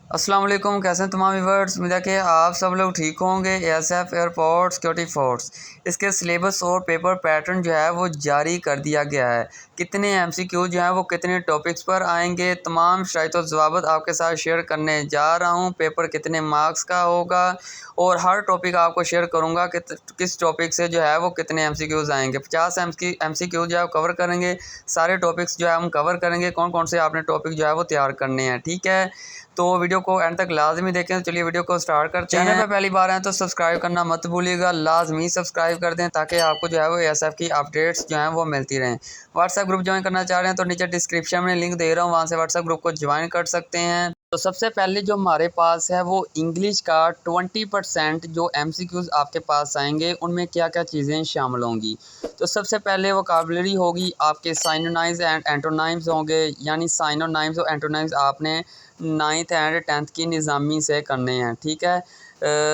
अस्सलाम वालेकुम। कैसे हैं तमाम व्यूअर्स। उम्मीद है कि आप सब लोग ठीक होंगे। एएसएफ एयरपोर्ट सिक्योरिटी फोर्स इसके सिलेबस और पेपर पैटर्न जो है वो जारी कर दिया गया है। कितने एमसीक्यू जो है वो कितने टॉपिक्स पर आएंगे, तमाम शराइत और ज़वाबित आपके साथ शेयर करने जा रहा हूँ। पेपर कितने मार्क्स का होगा और हर टॉपिक आपको शेयर करूँगा कि किस टॉपिक से जो है वो कितने एमसीक्यूज़ आएंगे। 50 एमसीक्यू जो है कवर करेंगे। सारे टॉपिक्स जो है हम कवर करेंगे, कौन कौन से आपने टॉपिक जो है वो तैयार करने हैं। ठीक है, तो वीडियो को एंड तक लाजमी देखें। तो चलिए वीडियो को स्टार्ट करते हैं। चैनल पे पहली बार आए तो सब्सक्राइब करना मत भूलिएगा, लाजमी सब्सक्राइब कर दें ताकि आपको जो है वो एएसएफ की अपडेट्स जो हैं वो मिलती रहें। व्हाट्सएप ग्रुप ज्वाइन करना चाह रहे हैं तो नीचे डिस्क्रिप्शन में लिंक दे रहा हूँ, वहाँ से व्हाट्सएप ग्रुप को ज्वाइन कर सकते हैं। तो सबसे पहले जो हमारे पास है वो इंग्लिश का 20% जो एमसीक्यूज़ आपके पास आएंगे उनमें क्या क्या चीज़ें शामिल होंगी। तो सबसे पहले वोकैबुलरी होगी, आपके साइनोनाइम्स एंड एंटोनाइम्स होंगे, यानी साइनोनाइम्स और एंटोनाइम्स आपने 9th एंड 10th की निज़ामी से करने हैं। ठीक है,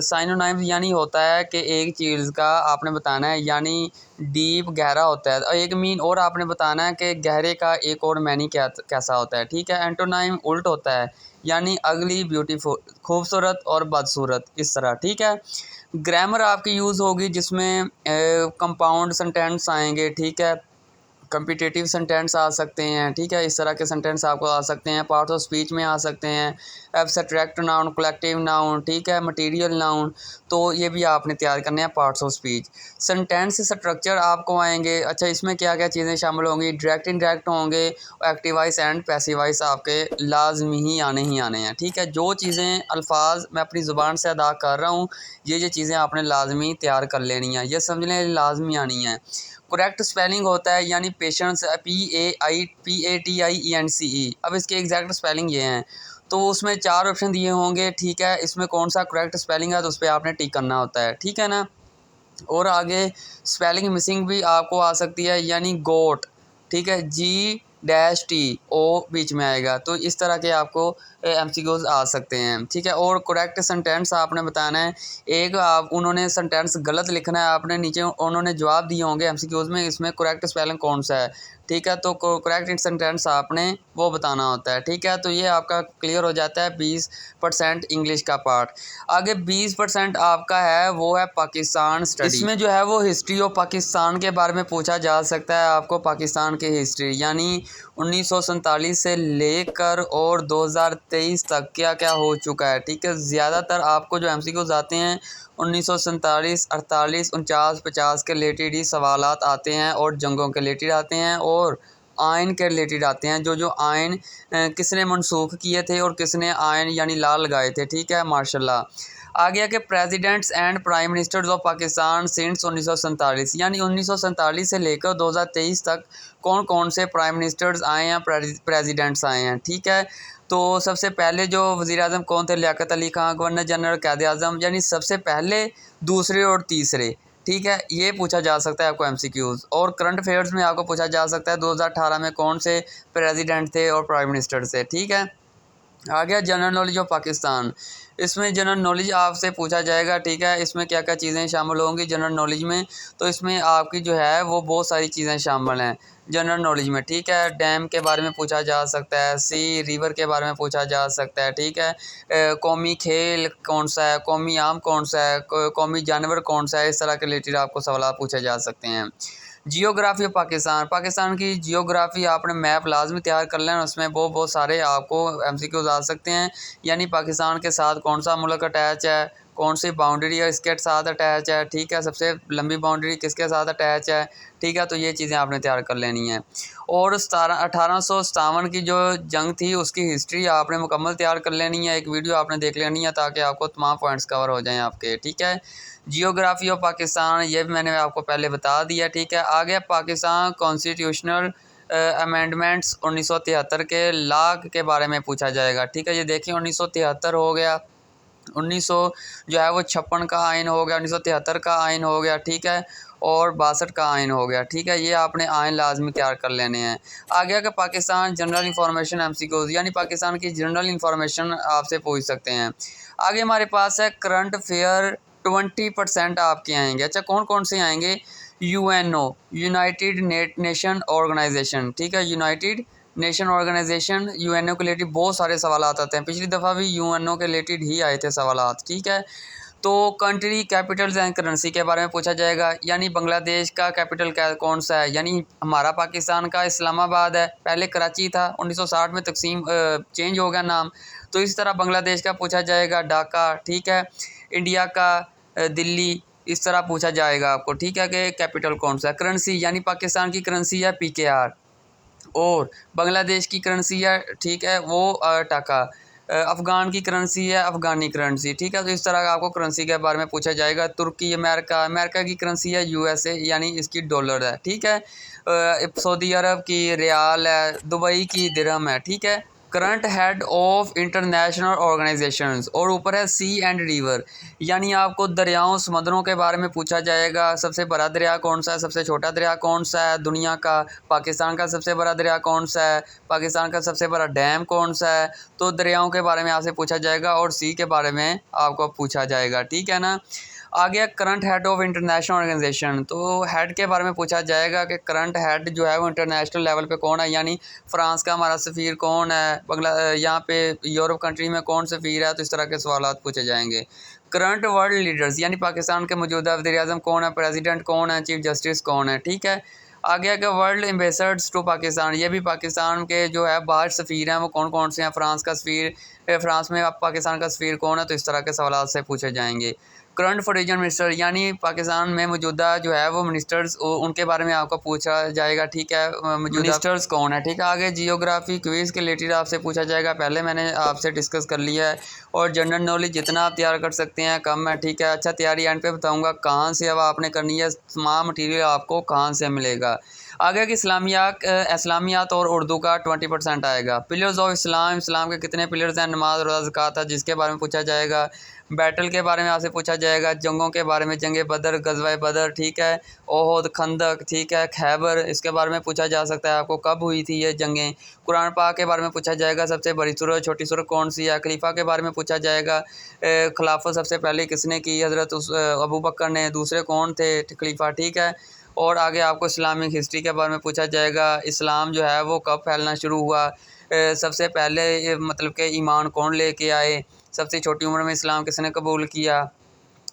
साइनोनाइम्स यानी होता है कि एक चीज़ का आपने बताना है, यानी डीप गहरा होता है, और एक मीन और आपने बताना है कि गहरे का एक और मैनी कैसा होता है। ठीक है, एंटोनाइम उल्ट होता है, यानी अगली, ब्यूटीफुल, खूबसूरत और बदसूरत, इस तरह। ठीक है, ग्रामर आपकी यूज़ होगी जिसमें कंपाउंड सेंटेंस आएंगे। ठीक है, कम्पिटिटिव सेंटेंस आ सकते हैं। ठीक है, इस तरह के सेंटेंस आपको आ सकते हैं। पार्ट ऑफ स्पीच में आ सकते हैं, एब्स्ट्रैक्ट नाउन, कलेक्टिव नाउन, ठीक है, मटेरियल नाउन, तो ये भी आपने तैयार करने हैं parts of speech. Sentence structure आपको आएंगे। अच्छा, इसमें क्या क्या चीज़ें शामिल होंगी, डायरेक्ट इनडायरेक्ट होंगे, active voice and passive voice आपके लाजमी ही आने हैं। ठीक है, जो चीज़ें अल्फाज मैं अपनी ज़ुबान से अदा कर रहा हूँ, ये चीज़ें आपने लाजमी तैयार कर लेनी है, ये समझ लें लाजमी आनी है। करेक्ट स्पेलिंग होता है, यानी पेशेंस, PATIENCE। अब इसके एग्जैक्ट स्पेलिंग ये हैं, तो उसमें 4 ऑप्शन दिए होंगे। ठीक है, इसमें कौन सा करेक्ट स्पेलिंग है तो उस पर आपने टिक करना होता है। ठीक है ना, और आगे स्पेलिंग मिसिंग भी आपको आ सकती है, यानी गोट। ठीक है, G-T-O बीच में आएगा, तो इस तरह के आपको एमसीक्यूज आ सकते हैं। ठीक है, और करेक्ट सेंटेंस आपने बताना है। एक आप उन्होंने सेंटेंस गलत लिखना है, आपने नीचे उन्होंने जवाब दिए होंगे एमसीक्यूज में, इसमें करेक्ट स्पेलिंग कौन सा है। ठीक है, तो करेक्ट सेंटेंस आपने वो बताना होता है। ठीक है, तो ये आपका क्लियर हो जाता है 20% इंग्लिश का पार्ट। आगे 20% आपका है वो है पाकिस्तान स्टडी। इसमें जो है वो हिस्ट्री ऑफ पाकिस्तान के बारे में पूछा जा सकता है आपको, पाकिस्तान की हिस्ट्री, यानी 1947 से लेकर और 2023 तक क्या क्या हो चुका है। ठीक है, ज़्यादातर आपको जो एमसीक्यूज आते हैं 1947, 48, 49, 50 के रिलेटेड ही सवालात आते हैं, और जंगों के रिलेटेड आते हैं, और आयन के रिलेटेड आते हैं, जो आयन किसने मनसूख किए थे और किसने आयन यानी ला लगाए थे। ठीक है, माशाल्लाह। आ गया कि presidents and prime ministers of Pakistan since 1947, यानी 1947 से लेकर 2023 तक कौन कौन से प्राइम मिनिस्टर्स आए हैं, प्रेसिडेंट्स आए हैं। ठीक है, तो सबसे पहले जो वज़ीर आज़म कौन थे, लियाकत अली खान, गवर्नर जनरल, कायद आज़म, यानी सबसे पहले, दूसरे और तीसरे। ठीक है, ये पूछा जा सकता है आपको एमसीक्यूज़। और करंट अफेयर्स में आपको पूछा जा सकता है 2018 में कौन से प्रेसिडेंट थे और प्राइम मिनिस्टर थे। ठीक है, आ गया जनरल नॉलेज ऑफ पाकिस्तान। इसमें जनरल नॉलेज आपसे पूछा जाएगा। ठीक है, इसमें क्या क्या चीज़ें शामिल होंगी जनरल नॉलेज में, तो इसमें आपकी जो है वो बहुत सारी चीज़ें शामिल हैं जनरल नॉलेज में। ठीक है, डैम के बारे में पूछा जा सकता है, सी रिवर के बारे में पूछा जा सकता है। ठीक है, कौमी खेल कौन सा है, कौमी आम कौन सा है, कौमी जानवर कौन सा है, इस तरह के रिलेटेड आपको सवाल पूछे जा सकते हैं। जियोग्राफी ऑफ पाकिस्तान, पाकिस्तान की जियोग्राफी आपने मैप लाजमी तैयार कर लेना, उसमें बहुत सारे आपको एमसीक्यूज आ सकते हैं, यानी पाकिस्तान के साथ कौन सा मुल्क अटैच है, कौन सी बाउंड्री है इसके साथ अटैच है। ठीक है, सबसे लंबी बाउंड्री किसके साथ अटैच है। ठीक है, तो ये चीज़ें आपने तैयार कर लेनी है। और 1857 की जो जंग थी उसकी हिस्ट्री आपने मुकम्मल तैयार कर लेनी है, एक वीडियो आपने देख लेनी है ताकि आपको तमाम पॉइंट्स कवर हो जाएं आपके। ठीक है, जियोग्राफी ऑफ पाकिस्तान ये भी मैंने आपको पहले बता दिया। ठीक है, आगे पाकिस्तान कॉन्स्टिट्यूशनल अमेंडमेंट्स 1973 के लॉ के बारे में पूछा जाएगा। ठीक है, ये देखिए 1973 हो गया, 1900 जो है वो 56 का आइन हो गया, 1973 का आइन हो गया। ठीक है, और 62 का आइन हो गया। ठीक है, ये आपने आइन लाजमी तैयार कर लेने हैं। आगे का पाकिस्तान जनरल इंफॉर्मेशन एमसीक्यूज, यानी पाकिस्तान की जनरल इंफॉर्मेशन आपसे पूछ सकते हैं। आगे हमारे पास है करंट अफेयर, 20% आपके आएंगे। अच्छा, कौन कौन से आएंगे, यूएनओ, यूनाइटेड नेशन ऑर्गेनाइजेशन। ठीक है, यूनाइटेड नेशन ऑर्गेनाइजेशन यूएनओ के रिलेटेड बहुत सारे सवाल आते हैं। पिछली दफ़ा भी यूएनओ के रिलेटेड ही आए थे सवाल, ठीक है। तो कंट्री कैपिटल्स एंड करेंसी के बारे में पूछा जाएगा, यानी बांग्लादेश का कैपिटल कौन सा है। यानी हमारा पाकिस्तान का इस्लामाबाद है, पहले कराची था, 1960 में तकसीम चेंज हो गया नाम। तो इस तरह बांग्लादेश का पूछा जाएगा ढाका, ठीक है। इंडिया का दिल्ली, इस तरह पूछा जाएगा आपको, ठीक है, कि कैपिटल कौन सा है। करेंसी यानी पाकिस्तान की करेंसी है PKR और बांग्लादेश की करेंसी है, ठीक है, वो टाका। अफ़गान की करेंसी है अफ़गानी करेंसी, ठीक है। तो इस तरह का आपको करेंसी के बारे में पूछा जाएगा। तुर्की, अमेरिका की करेंसी है USA, यानी इसकी डॉलर है, ठीक है। सऊदी अरब की रियाल है, दुबई की दिरहम है, ठीक है। Current head of international organisations, और ऊपर है सी एंड रिवर, यानी आपको दरियाओं समुद्रों के बारे में पूछा जाएगा। सबसे बड़ा दरिया कौन सा है, सबसे छोटा दरिया कौन सा है दुनिया का, पाकिस्तान का सबसे बड़ा दरिया कौन सा है, पाकिस्तान का सबसे बड़ा डैम कौन सा है। तो दरियाओं के बारे में आपसे पूछा जाएगा और सी के बारे में आपको पूछा जाएगा, ठीक है ना। आगे current head of international organisation, तो हेड के बारे में पूछा जाएगा कि करंट हेड जो है वो इंटरनेशनल लेवल पे कौन है। यानी फ्रांस का हमारा सफ़ीर कौन है, यहाँ पे यूरोप कंट्री में कौन सफ़ीर है। तो इस तरह के सवाल पूछे जाएंगे। करंट वर्ल्ड लीडर्स, यानी पाकिस्तान के मौजूदा वज़ीर-ए-आज़म कौन है, प्रेसिडेंट कौन है, चीफ जस्टिस कौन है, ठीक है। आगे के वर्ल्ड एम्बेसडर्स टू पाकिस्तान, ये भी पाकिस्तान के जो है बाहर सफ़ीर हैं वो कौन कौन से हैं। फ्रांस का सफ़ीर, फ्रांस में अब पाकिस्तान का सफ़ीर कौन है। तो इस तरह के सवाल से पूछे जाएंगे। करंट फॉरेन मिनिस्टर, यानी पाकिस्तान में मौजूदा जो है वो मिनिस्टर्स, उनके बारे में आपको पूछा जाएगा, ठीक है, मौजूदा मिनिस्टर्स कौन है, ठीक है। आगे जियोग्राफी क्विज़ के रिलेटेड आपसे पूछा जाएगा, पहले मैंने आपसे डिस्कस कर लिया है। और जनरल नॉलेज जितना आप तैयार कर सकते हैं कम है, ठीक है। अच्छा, तैयारी एंड पे बताऊंगा कहाँ से अब आपने करनी है, तमाम मटीरियल आपको कहाँ से मिलेगा। आगे कि इस्लामियात और उर्दू का 20% आएगा। पिलर्स ऑफ इस्लाम, इस्लाम के कितने पिलर्स हैं, नमाज, रोज़ा, ज़कात, जिसके बारे में पूछा जाएगा। बैटल के बारे में आपसे पूछा जाएगा, जंगों के बारे में, जंग बदर, गज़वा बदर, ठीक है, ओहद, खंदक, ठीक है, खैबर, इसके बारे में पूछा जा सकता है आपको, कब हुई थी ये जंगें। कुरान पाक के बारे में पूछा जाएगा, सबसे बड़ी सूरत, छोटी सूरत कौन सी है। खलीफा के बारे में पूछा जाएगा, खिलाफत सबसे पहले किसने की, हज़रत अबू बकर ने, दूसरे कौन थे खलीफा, ठीक है। और आगे आपको इस्लामिक हिस्ट्री के बारे में पूछा जाएगा, इस्लाम जो है वो कब फैलना शुरू हुआ, सबसे पहले मतलब कि ईमान कौन लेके आए, सबसे छोटी उम्र में इस्लाम किसने कबूल किया।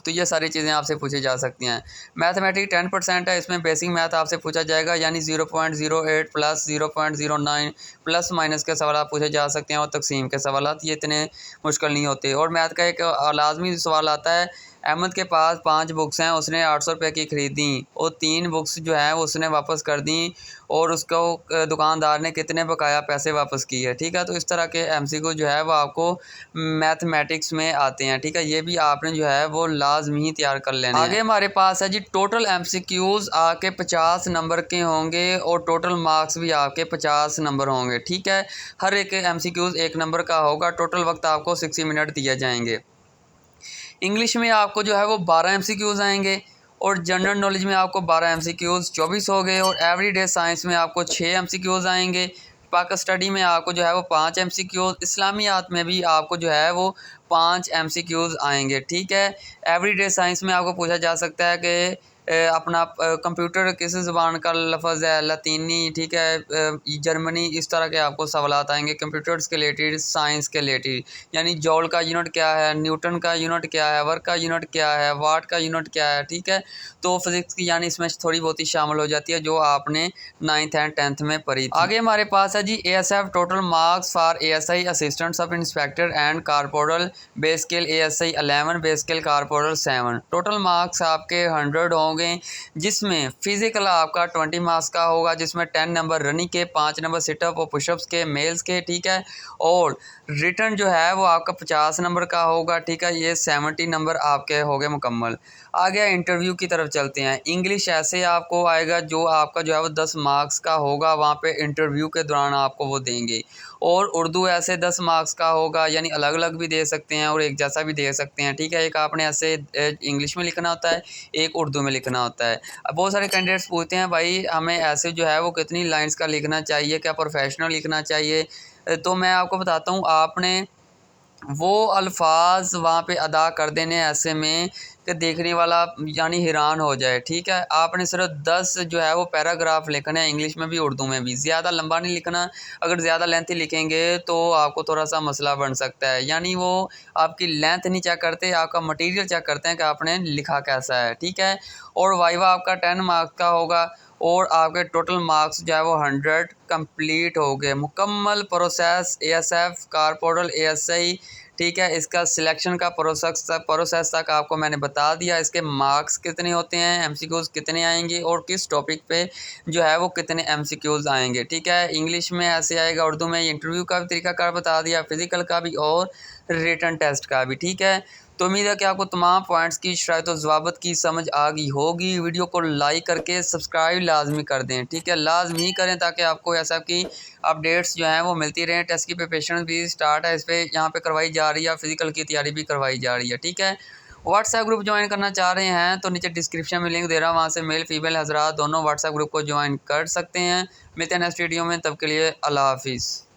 तो ये सारी चीज़ें आपसे पूछी जा सकती हैं। मैथमेटिक्स 10% है, इसमें बेसिक मैथ आपसे पूछा जाएगा, यानी 0.08 प्लस 0.09 प्लस माइनस के सवाल पूछे जा सकते हैं और तकसीम के सवाल ये इतने मुश्किल नहीं होते। और मैथ का एक लाजमी सवाल आता है, अहमद के पास 5 बुक्स हैं, उसने 800 रुपये की ख़रीदी और 3 बुक्स जो हैं उसने वापस कर दी और उसको दुकानदार ने कितने बकाया पैसे वापस किए, ठीक है। तो इस तरह के MCQ जो है वो आपको मैथमेटिक्स में आते हैं, ठीक है। ये भी आपने जो है वो लाजमी ही तैयार कर लेना है। आगे हमारे पास है जी टोटल MCQs आपके 50 नंबर के होंगे और टोटल मार्क्स भी आपके 50 नंबर होंगे, ठीक है। हर एक MCQs 1 नंबर का होगा। टोटल वक्त आपको 60 मिनट दिए जाएंगे। इंग्लिश में आपको जो है वो 12 MCQs आएंगे और जनरल नॉलेज में आपको 12 MCQs 24 हो गए और एवरीडे साइंस में आपको 6 MCQs आएंगे। पाक स्टडी में आपको जो है वो 5 MCQs, इस्लामियात में भी आपको जो है वो 5 MCQs आएंगे, ठीक है। एवरीडे साइंस में आपको पूछा जा सकता है कि अपना कंप्यूटर किस ज़बान का लफ्ज़ है, लतीनी, ठीक है, जर्मनी, इस तरह के आपको सवालात आएंगे कंप्यूटर्स के रिलेटेड, साइंस के रिलेटेड। यानी जॉल का यूनिट क्या है, न्यूटन का यूनिट क्या है, वर्क का यूनिट क्या है, वाट का यूनिट क्या है, ठीक है। तो फिज़िक्स की यानी इसमें थोड़ी बहुत ही शामिल हो जाती है जो आपने 9th एंड 10th में पढ़ी थी। आगे हमारे पास है जी ASF total marks for ASI assistant sub inspector and corporal, base scale ASI 11, base scale corporal 7। Total marks आपके 100 होंगे, जिसमें फिजिकल आपका 20 मार्क्स का होगा, जिसमें 10 नंबर रनिंग के, 5 नंबर सिटअप और पुशअप्स के मेल्स के, ठीक है। और रिटर्न जो है वो आपका 50 नंबर का होगा, ठीक है। ये 70 नंबर आपके हो गए मुकम्मल। आगे इंटरव्यू की तरफ चलते हैं। इंग्लिश ऐसे आपको आएगा जो आपका जो है वो 10 मार्क्स का होगा, वहाँ पे इंटरव्यू के दौरान आपको वो देंगे। और उर्दू ऐसे 10 मार्क्स का होगा, यानी अलग अलग भी दे सकते हैं और एक जैसा भी दे सकते हैं, ठीक है। एक आपने ऐसे इंग्लिश में लिखना होता है, एक उर्दू में लिखना होता है। अब बहुत सारे कैंडिडेट्स पूछते हैं भाई हमें ऐसे जो है वो कितनी लाइन्स का लिखना चाहिए, क्या प्रोफेशनल लिखना चाहिए। तो मैं आपको बताता हूँ, आपने वो अल्फाज वहाँ पे अदा कर देने ऐसे में कि देखने वाला यानी हैरान हो जाए। ठीक है, आपने सिर्फ 10 जो है वो पैराग्राफ लिखना है, इंग्लिश में भी उर्दू में भी, ज़्यादा लंबा नहीं लिखना। अगर ज़्यादा लेंथी लिखेंगे तो आपको थोड़ा सा मसला बन सकता है। यानी वो आपकी लेंथ नहीं चेक करते, आपका मटेरियल चेक करते हैं कि आपने लिखा कैसा है। ठीक है, और वाइवा आपका 10 मार्क्स का होगा और आपके टोटल मार्क्स जो है वो 100 कंप्लीट हो गए। मुकम्मल process ASF car portal ASI. ठीक है, इसका सिलेक्शन का प्रोसेस तक आपको मैंने बता दिया। इसके मार्क्स कितने होते हैं, एमसीक्यूज़ कितने आएंगे और किस टॉपिक पे जो है वो कितने एमसीक्यूज़ आएंगे। ठीक है, इंग्लिश में ऐसे आएगा, उर्दू में इंटरव्यू का भी तरीकाकार बता दिया, फिज़िकल का भी और रिटन टेस्ट का भी। ठीक है, तो उम्मीद है कि आपको तमाम पॉइंट्स की शराइत और ज़वाबत की समझ आ गई होगी। वीडियो को लाइक करके सब्सक्राइब लाजमी कर दें। ठीक है, लाजमी करें ताकि आपको ऐसा की अपडेट्स जो हैं वो मिलती रहें। टेस्ट की प्रिपरेशन भी स्टार्ट है, इस पर यहाँ पे करवाई जा रही है, फिजिकल की तैयारी भी करवाई जा रही है। ठीक है, व्हाट्सएप ग्रुप ज्वाइन करना चाह रहे हैं तो नीचे डिस्क्रिप्शन में लिंक दे रहा हूँ, वहाँ से मेल फीमेल हजरात दोनों व्हाट्सएप ग्रुप को ज्वाइन कर सकते हैं। मिलते हैं नेक्स्ट वीडियो में, तब के लिए अल्लाह हाफिज़।